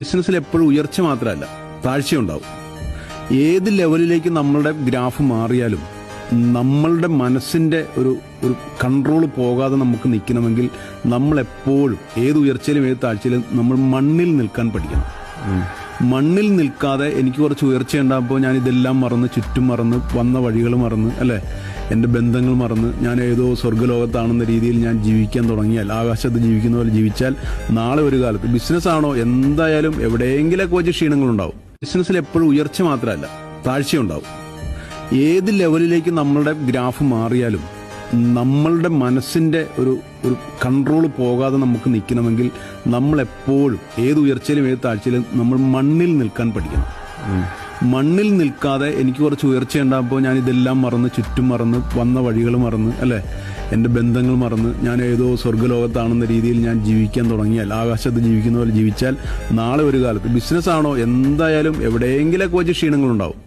ബിസിനസ്സിൽ എപ്പോഴും ഉയർച്ച മാത്രമല്ല താഴ്ചയുണ്ടാവും. ഏത് ലെവലിലേക്ക് നമ്മളുടെ ഗ്രാഫ് മാറിയാലും നമ്മളുടെ മനസ്സിന്റെ ഒരു ഒരു കൺട്രോൾ പോകാതെ നമുക്ക് നിൽക്കണമെങ്കിൽ നമ്മൾ എപ്പോഴും ഏത് ഉയർച്ചയിലും ഏത് താഴ്ചയിലും നമ്മൾ മണ്ണിൽ നിൽക്കാൻ പഠിക്കണം. മണ്ണിൽ നിൽക്കാതെ എനിക്ക് കുറച്ച് ഉയർച്ച ഉണ്ടാകുമ്പോൾ ഞാൻ ഇതെല്ലാം മറന്ന്, ചുറ്റും മറന്ന്, വന്ന വഴികൾ മറന്ന്, അല്ലേ, എൻ്റെ ബന്ധങ്ങൾ മറന്ന് ഞാൻ ഏതോ സ്വർഗ്ഗലോകത്താണെന്ന രീതിയിൽ ഞാൻ ജീവിക്കാൻ തുടങ്ങിയാൽ, ആകാശത്ത് ജീവിക്കുന്ന പോലെ ജീവിച്ചാൽ, നാളെ ഒരു കാലത്ത് ബിസിനസ്സാണോ എന്തായാലും എവിടെയെങ്കിലൊക്കെ വെച്ച് ക്ഷീണങ്ങളുണ്ടാവും. ബിസിനസ്സിൽ എപ്പോഴും ഉയർച്ച മാത്രമല്ല താഴ്ചയുണ്ടാവും. ഏത് ലെവലിലേക്ക് നമ്മളുടെ ഗ്രാഫ് മാറിയാലും നമ്മളുടെ മനസ്സിന്റെ ഒരു ഒരു കൺട്രോൾ പോകാതെ നമുക്ക് നിൽക്കണമെങ്കിൽ നമ്മൾ എപ്പോഴും ഏത് ഉയർച്ചയിലും ഏത് താഴ്ചയിലും നമ്മൾ മണ്ണിൽ നിൽക്കാൻ പഠിക്കണം. മണ്ണിൽ നിൽക്കാതെ എനിക്ക് കുറച്ച് ഉയർച്ച ഉണ്ടാകുമ്പോൾ ഞാൻ ഇതെല്ലാം മറന്ന്, ചുറ്റും മറന്ന്, വന്ന വഴികൾ മറന്ന്, അല്ലേ, എൻ്റെ ബന്ധങ്ങൾ മറന്ന് ഞാൻ ഏതോ സ്വർഗ്ഗലോകത്താണെന്ന രീതിയിൽ ഞാൻ ജീവിക്കാൻ തുടങ്ങിയാൽ, ആകാശത്ത് ജീവിക്കുന്ന പോലെ ജീവിച്ചാൽ, നാളെ ഒരു കാലത്ത് ബിസിനസ്സാണോ എന്തായാലും എവിടെയെങ്കിലൊക്കെ വെച്ച് ക്ഷീണങ്ങളുണ്ടാവും.